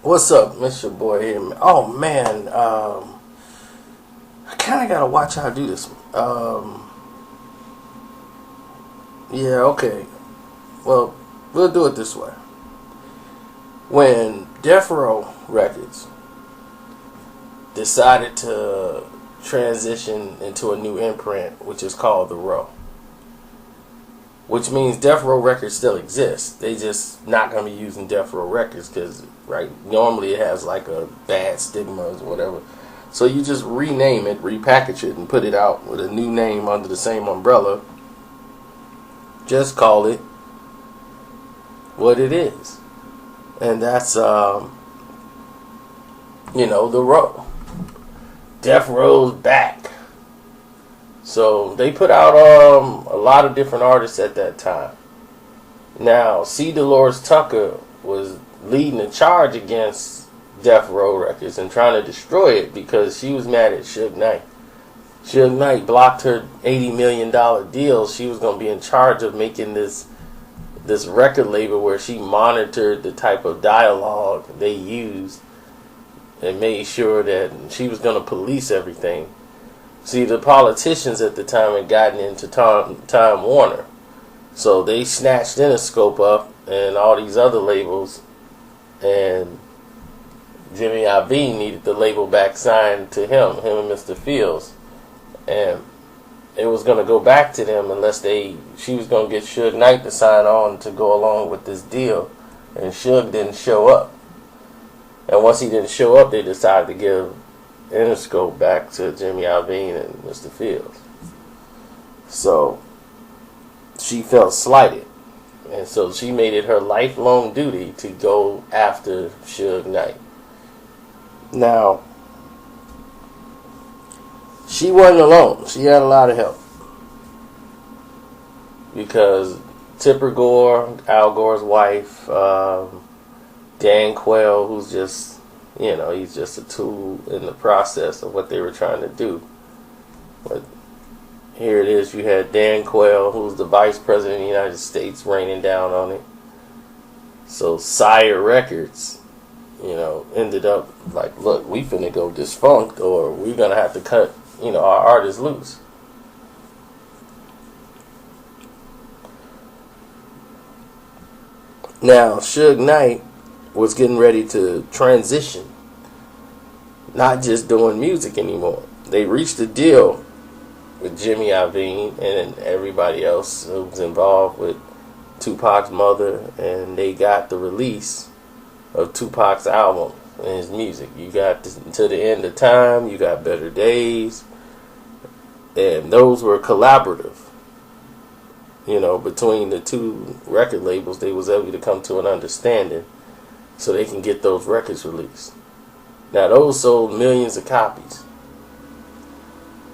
What's up? It's your boy here. Oh man, I kind of gotta watch how I do this. Yeah, okay. Well, we'll do it this way. When Death Row Records decided to transition into a new imprint, which is called The Row, which means Death Row Records still exists. They just not gonna be using Death Row Records because, right, normally it has like a bad stigma or whatever. So you just rename it, repackage it, and put it out with a new name under the same umbrella. Just call it what it is, and that's The Row. Death Row's back. So they put out a lot of different artists at that time. Now, C. Dolores Tucker was leading a charge against Death Row Records and trying to destroy it because she was mad at Suge Knight. Suge Knight blocked her $80 million deal. She was going to be in charge of making this record label where she monitored the type of dialogue they used and made sure that she was going to police everything. See, the politicians at the time had gotten into Time Warner. So they snatched Interscope up and all these other labels, and Jimmy Iovine needed the label back signed to him and Mr. Fields. And it was going to go back to them unless she was going to get Suge Knight to sign on to go along with this deal. And Suge didn't show up. And once he didn't show up, they decided to give Interscope back to Jimmy Iovine and Mr. Fields. So she felt slighted. And so she made it her lifelong duty to go after Suge Knight. Now, she wasn't alone. She had a lot of help. Because Tipper Gore, Al Gore's wife, Dan Quayle, who's just, he's just a tool in the process of what they were trying to do. But here it is. You had Dan Quayle, who's the vice president of the United States, raining down on it. So Sire Records, ended up like, look, we finna go defunct, or we're gonna have to cut, our artists loose. Now, Suge Knight was getting ready to transition, not just doing music anymore. They reached a deal with Jimmy Iovine and everybody else who was involved with Tupac's mother, and they got the release of Tupac's album and his music. You got To the End of Time, you got Better Days, and those were collaborative. Between the two record labels, they was able to come to an understanding so they can get those records released. Now, those sold millions of copies.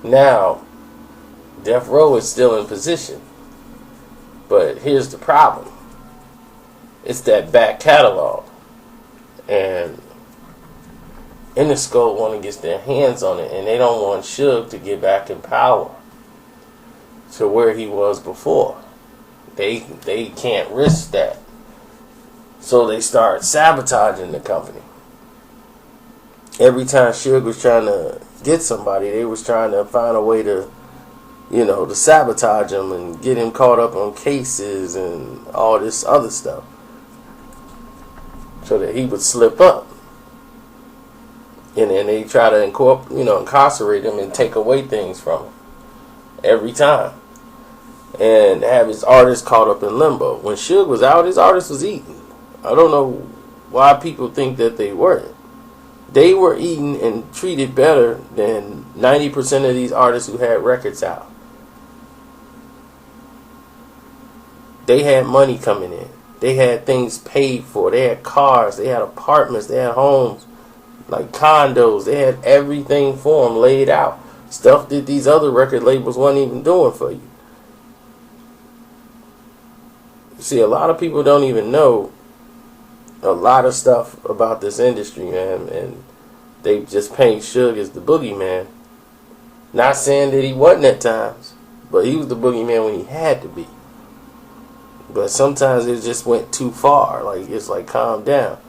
Now, Death Row is still in position. But here's the problem. It's that back catalog. And Interscope want to get their hands on it, and they don't want Suge to get back in power to where he was before. They can't risk that. So they start sabotaging the company. Every time Suge was trying to get somebody, they was trying to find a way to, to sabotage him and get him caught up on cases and all this other stuff, so that he would slip up. And then they try to incarcerate him and take away things from him every time, and have his artists caught up in limbo. When Suge was out, his artist was eating. I don't know why people think that they weren't. They were eaten and treated better than 90% of these artists who had records out. They had money coming in. They had things paid for. They had cars. They had apartments. They had homes, like condos. They had everything for them laid out. Stuff that these other record labels weren't even doing for you. See, a lot of people don't even know a lot of stuff about this industry, man, and they just paint Suge as the boogeyman. Not saying that he wasn't at times, but he was the boogeyman when he had to be. But sometimes it just went too far. Like, it's like, calm down.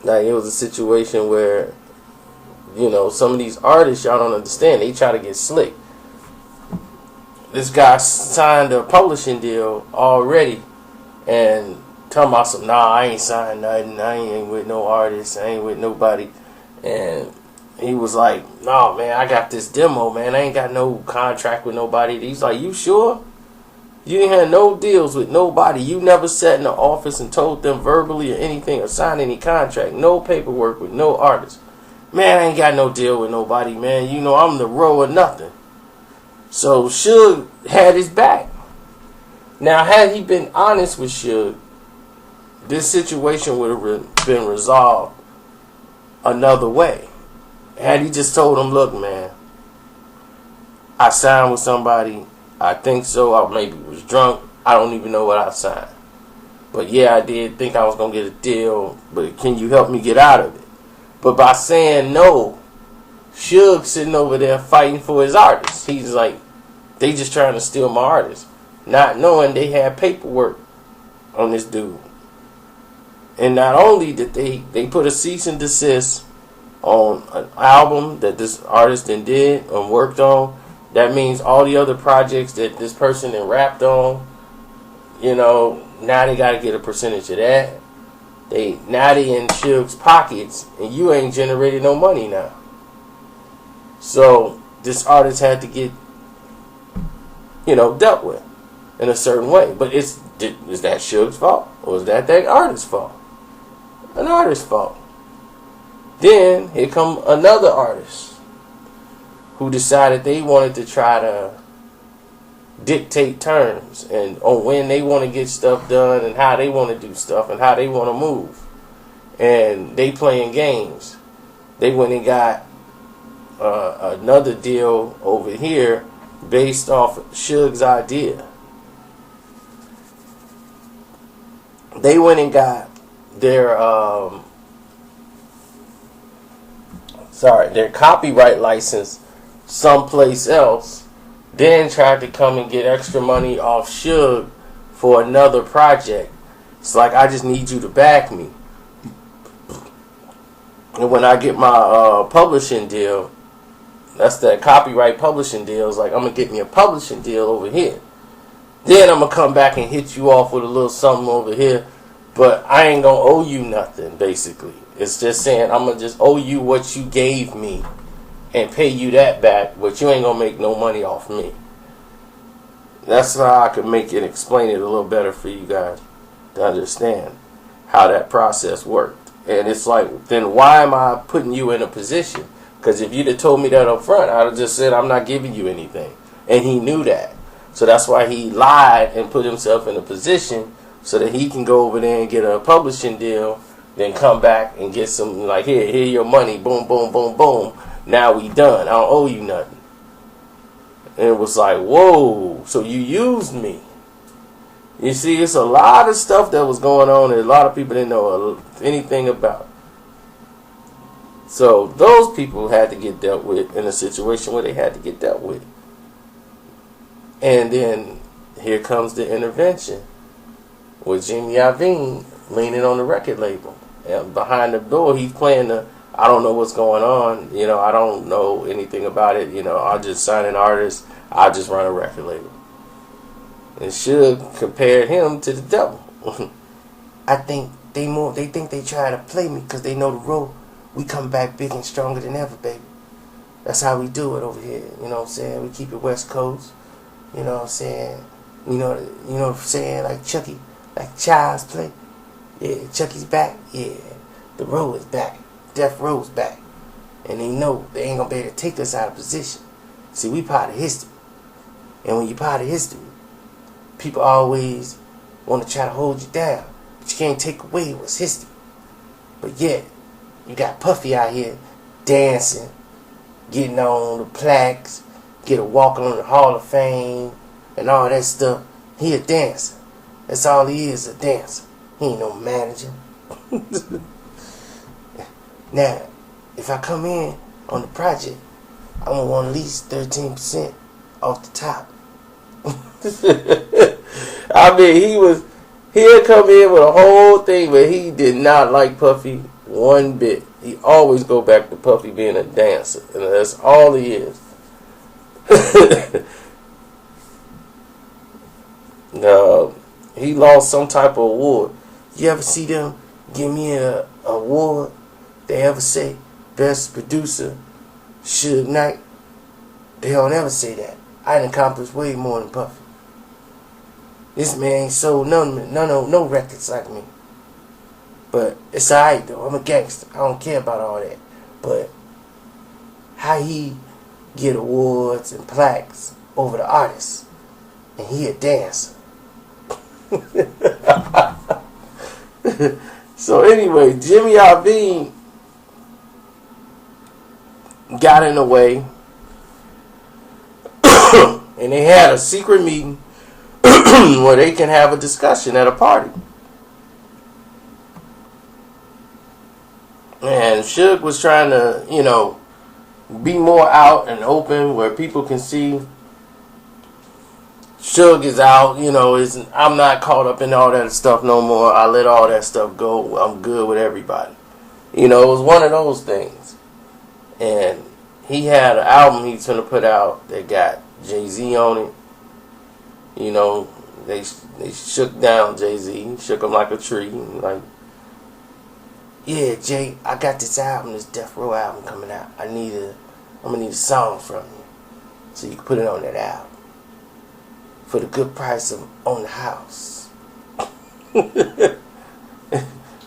Like, it was a situation where, some of these artists, y'all don't understand. They try to get slick. This guy signed a publishing deal already, and talking about some, nah, I ain't signed nothing. I ain't with no artist. I ain't with nobody. And he was like, no, man, I got this demo, man. I ain't got no contract with nobody. He's like, you sure? You ain't had no deals with nobody. You never sat in the office and told them verbally or anything or signed any contract. No paperwork with no artist. Man, I ain't got no deal with nobody, man. I'm the row or nothing. So Suge had his back. Now, had he been honest with Suge, this situation would have been resolved another way. Had he just told him, look, man, I signed with somebody. I think so. I maybe was drunk. I don't even know what I signed. But yeah, I did think I was going to get a deal. But can you help me get out of it? But by saying no, Suge sitting over there fighting for his artists. He's like, they just trying to steal my artists. Not knowing they had paperwork on this dude. And not only did they put a cease and desist on an album that this artist then did and worked on. That means all the other projects that this person then rapped on, now they got to get a percentage of that. Now they in Suge's pockets, and you ain't generating no money now. So this artist had to get, dealt with in a certain way. But is that Suge's fault, or is that artist's fault? An artist's fault. Then here come another artist who decided they wanted to try to dictate terms and on when they want to get stuff done and how they want to do stuff and how they want to move. And they playing games. They went and got another deal over here based off Suge's idea. They went and got their copyright license someplace else, then tried to come and get extra money off Suge for another project. It's like, I just need you to back me. And when I get my publishing deal, that's that copyright publishing deal, it's like, I'm going to get me a publishing deal over here. Then I'm going to come back and hit you off with a little something over here, but I ain't going to owe you nothing, basically. It's just saying, I'm going to just owe you what you gave me and pay you that back, but you ain't going to make no money off me. That's how I could make it, explain it a little better for you guys to understand how that process worked. And it's like, then why am I putting you in a position? Because if you'd have told me that up front, I'd have just said, I'm not giving you anything. And he knew that. So that's why he lied and put himself in a position so that he can go over there and get a publishing deal, then come back and get some, like, here your money, boom, boom, boom, boom. Now we done. I don't owe you nothing. And it was like, whoa, so you used me. You see, it's a lot of stuff that was going on that a lot of people didn't know anything about. So those people had to get dealt with in a situation where they had to get dealt with. And then here comes the intervention with Jimmy Iovine leaning on the record label. And behind the door, he's playing I don't know what's going on. I don't know anything about it. I'll just sign an artist. I'll just run a record label. And Suge compared him to the devil. I think they think they try to play me because they know the role. We come back big and stronger than ever, baby. That's how we do it over here. You know what I'm saying? We keep it West Coast. You know what I'm saying? You know what I'm saying? Like Chucky, like Child's Play. Yeah, Chucky's back. Yeah, the row is back. Death Row's back. And they know they ain't gonna be able to take us out of position. See, we part of history. And when you part of history, people always want to try to hold you down. But you can't take away what's history. But yet, you got Puffy out here dancing, getting on the plaques, get a walk on the Hall of Fame, and all that stuff. He a dancer. That's all he is, a dancer. He ain't no manager. Now, if I come in on the project, I'm going to want at least 13% off the top. I mean, he'd come in with a whole thing, but he did not like Puffy one bit. He always go back to Puffy being a dancer, and that's all he is. He lost some type of award. You ever see them give me an award? They ever say best producer, Suge Knight? They don't ever say that. I done accomplished way more than Puffy. This man ain't sold no records like me. But it's alright though. I'm a gangster. I don't care about all that. But how he get awards and plaques over the artists, and he a dancer. So anyway, Jimmy Iovine got in the way, and they had a secret meeting where they can have a discussion at a party. And Suge was trying to, be more out and open where people can see Suge is out, I'm not caught up in all that stuff no more. I let all that stuff go. I'm good with everybody. It was one of those things. And he had an album he's going to put out that got Jay-Z on it. They shook down Jay-Z, shook him like a tree. Like, yeah, Jay, I got this album, this Death Row album coming out. I'm going to need a song from you so you can put it on that album for the good price of on the house.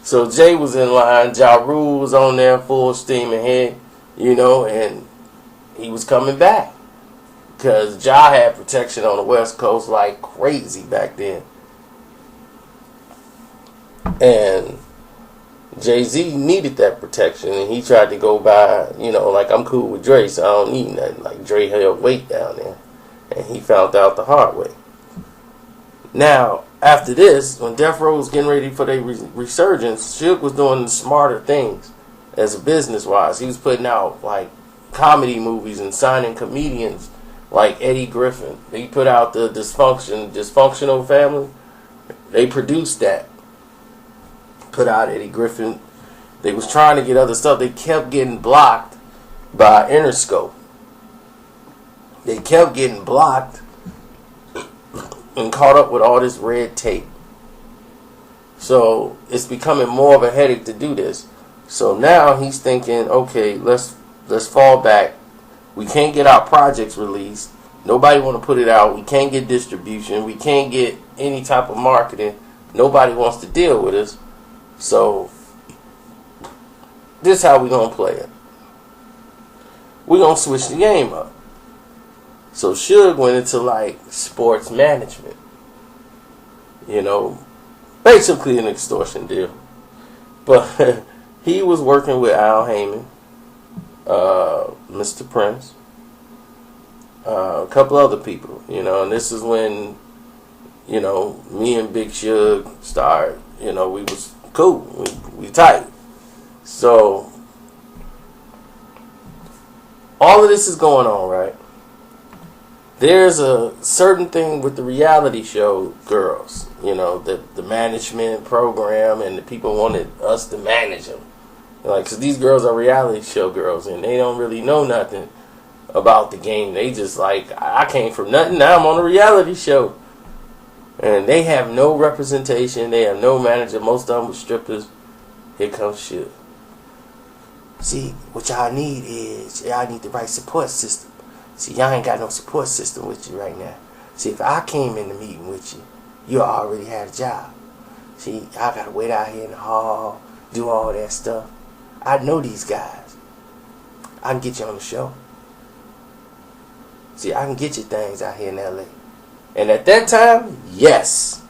So Jay was in line. Ja Rule was on there full steam ahead, and he was coming back because Ja had protection on the West Coast like crazy back then. And Jay-Z needed that protection, and he tried to go by, like, I'm cool with Dre, so I don't need nothing. Like, Dre held weight down there, and he found out the hard way. Now, after this, when Death Row was getting ready for their resurgence, Suge was doing the smarter things as a business-wise. He was putting out, like, comedy movies and signing comedians like Eddie Griffin. He put out the Dysfunctional Family. They produced that. Put out Eddie Griffin. They was trying to get other stuff. They kept getting blocked by Interscope. They kept getting blocked and caught up with all this red tape. So it's becoming more of a headache to do this. So now he's thinking, okay, let's fall back. We can't get our projects released. Nobody want to put it out. We can't get distribution. We can't get any type of marketing. Nobody wants to deal with us. So, this is how we're going to play it. We're going to switch the game up. So, Suge went into, like, sports management. Basically an extortion deal. But he was working with Al Heyman, Mr. Prince, a couple other people, and this is when, me and Big Suge started, we was cool. We tight. So all of this is going on, right? There's a certain thing with the reality show girls, the management program, and the people wanted us to manage them. Like, cause these girls are reality show girls, and they don't really know nothing about the game. They just like, I came from nothing. Now I'm on a reality show. And they have no representation. They have no manager. Most of them were strippers. Here comes Suge. See, what y'all need is, y'all need the right support system. See, y'all ain't got no support system with you right now. See, if I came in the meeting with you, you already had a job. See, I got to wait out here in the hall, do all that stuff. I know these guys. I can get you on the show. See, I can get you things out here in L.A. And at that time, yes,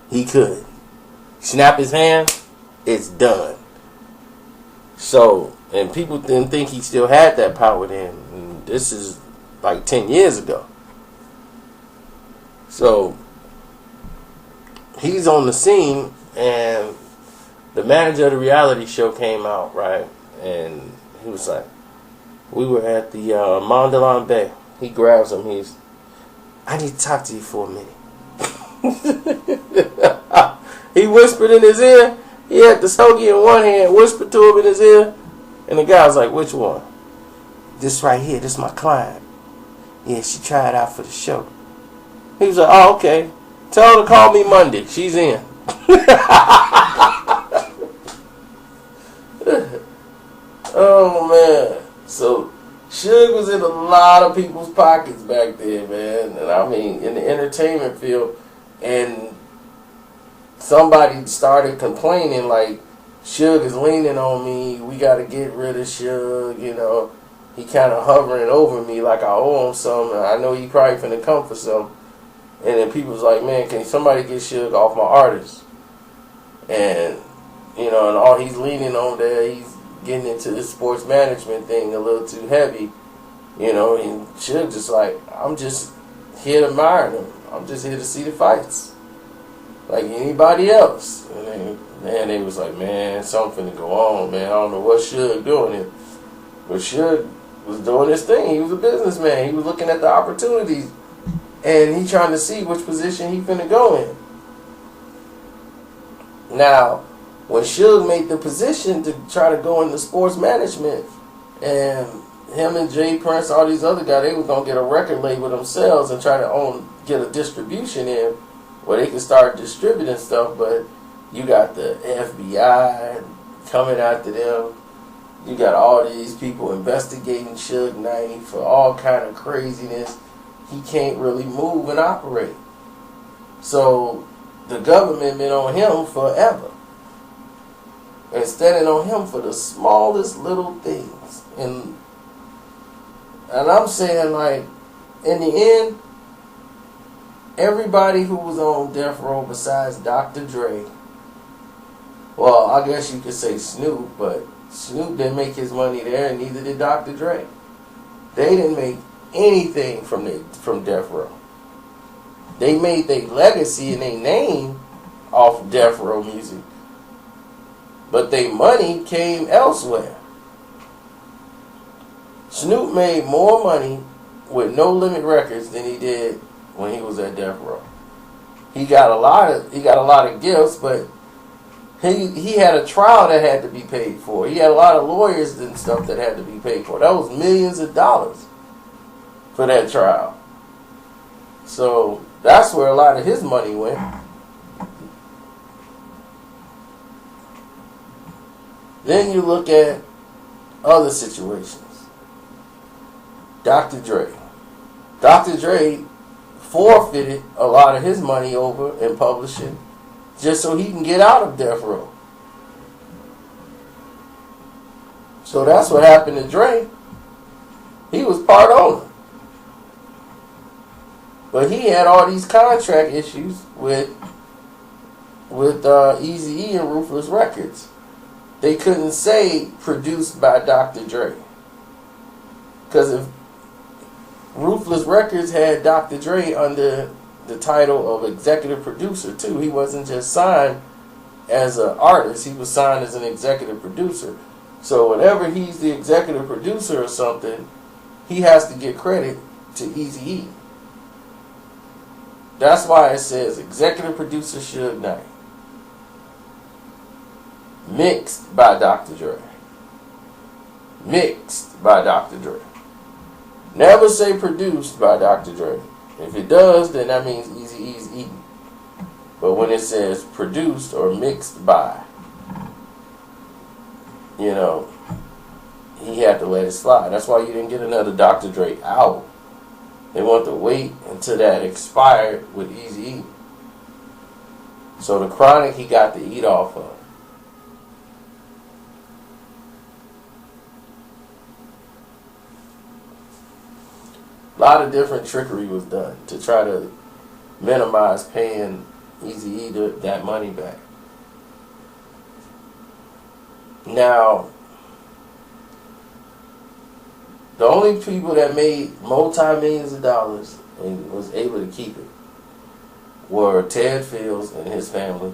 he could. Snap his hand, it's done. So, and people didn't think he still had that power then. And this is like 10 years ago. So, he's on the scene, and the manager of the reality show came out, right? And he was like, we were at the Mondelein Bay. He grabs him, I need to talk to you for a minute. He whispered in his ear. He had the stogie in one hand, whispered to him in his ear, and the guy was like, "Which one?" "This right here. This is my client. Yeah, she tried out for the show." He was like, "Oh, okay. Tell her to call me Monday. She's in." Oh man. So Suge was in a lot of people's pockets back then, man. And I mean, in the entertainment field, and somebody started complaining like, Suge is leaning on me. We got to get rid of Suge. You know, he kind of hovering over me like I owe him something. I know he probably finna come for something. And then people was like, man, can somebody get Suge off my artist? And, you know, and all he's leaning on there, he's getting into this sports management thing a little too heavy. You know, and Suge just like, I'm just here to admire them. I'm just here to see the fights. Like anybody else. And then, man, they was like, man, something finna go on, man. I don't know what Suge doing here. But Suge was doing his thing. He was a businessman. He was looking at the opportunities. And he trying to see which position he finna go in. Now, when Suge made the position to try to go into sports management, and him and Jay Prince, all these other guys, they was gonna get a record label themselves and try to get a distribution in where they could start distributing stuff. But you got the FBI coming after them. You got all these people investigating Suge Knight for all kind of craziness. He can't really move and operate. So the government been on him forever. And standing on him for the smallest little things. And I'm saying, like, in the end, everybody who was on death row besides Dr. Dre, well, I guess you could say Snoop, but Snoop didn't make his money there, and neither did Dr. Dre. They didn't make anything from death row. They made their legacy and their name off death row music, but their money came elsewhere. Snoop made more money with No Limit Records than he did when he was at death row. He got a lot of gifts, but he had a trial that had to be paid for. He had a lot of lawyers and stuff that had to be paid for. That was millions of dollars for that trial. So that's where a lot of his money went. Then you look at other situations. Dr. Dre. Dr. Dre forfeited a lot of his money over in publishing just so he can get out of death row. So that's what happened to Dre. He was part owner. But he had all these contract issues with Eazy-E and Ruthless Records. They couldn't say produced by Dr. Dre. Because if Ruthless Records had Dr. Dre under the title of executive producer too. He wasn't just signed as an artist. He was signed as an executive producer. So whenever he's the executive producer or something, he has to get credit to Eazy-E. That's why it says executive producer Suge Knight. Mixed by Dr. Dre. Mixed by Dr. Dre. Never say produced by Dr. Dre. If it does, then that means Eazy-E's eating. But when it says produced or mixed by, you know, he had to let it slide. That's why you didn't get another Dr. Dre album. They want to wait until that expired with Eazy-E. So the Chronic he got to eat off of. A lot of different trickery was done to try to minimize paying Eazy-E that money back. Now, the only people that made multi-millions of dollars and was able to keep it were Ted Fields and his family,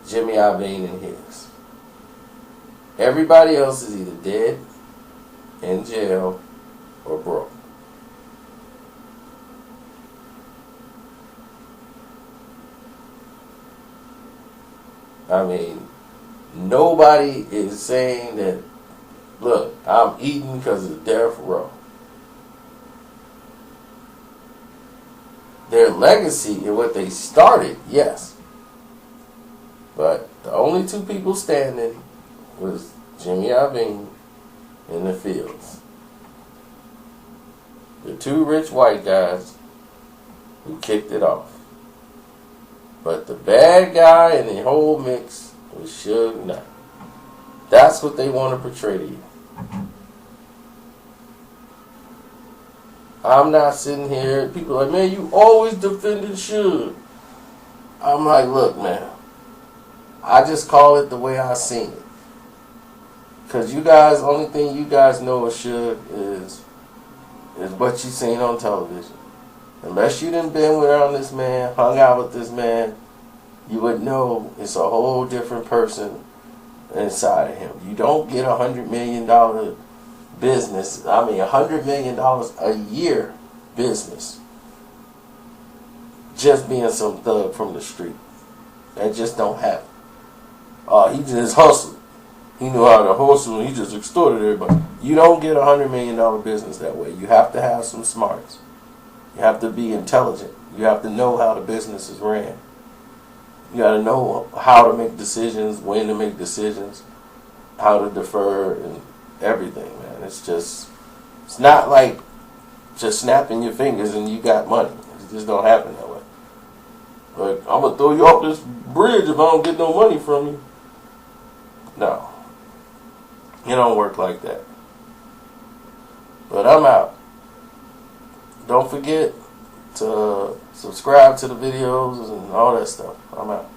Jimmy Iovine and his. Everybody else is either dead, in jail, or broke. I mean, nobody is saying that, look, I'm eating because of death row. Their legacy and what they started, yes. But the only two people standing was Jimmy Iovine and the Fields. The two rich white guys who kicked it off. But the bad guy in the whole mix was Suge Knight. That's what they want to portray to you. I'm not sitting here, people are like, man, you always defended Suge. I'm like, look, man, I just call it the way I seen it. Because you guys, only thing you guys know of Suge is what you seen on television. Unless you done been around this man, hung out with this man, you would know it's a whole different person inside of him. You don't get $100 million business. I mean, $100 million a year business. Just being some thug from the street. That just don't happen. He just hustled. He knew how to hustle and he just extorted everybody. You don't get $100 million business that way. You have to have some smarts. You have to be intelligent. You have to know how the business is ran. You got to know how to make decisions, when to make decisions, how to defer, and everything, man. It's not like just snapping your fingers and you got money. It just don't happen that way. Like, I'm going to throw you off this bridge if I don't get no money from you. No. It don't work like that. But I'm out. Don't forget to subscribe to the videos and all that stuff. I'm out.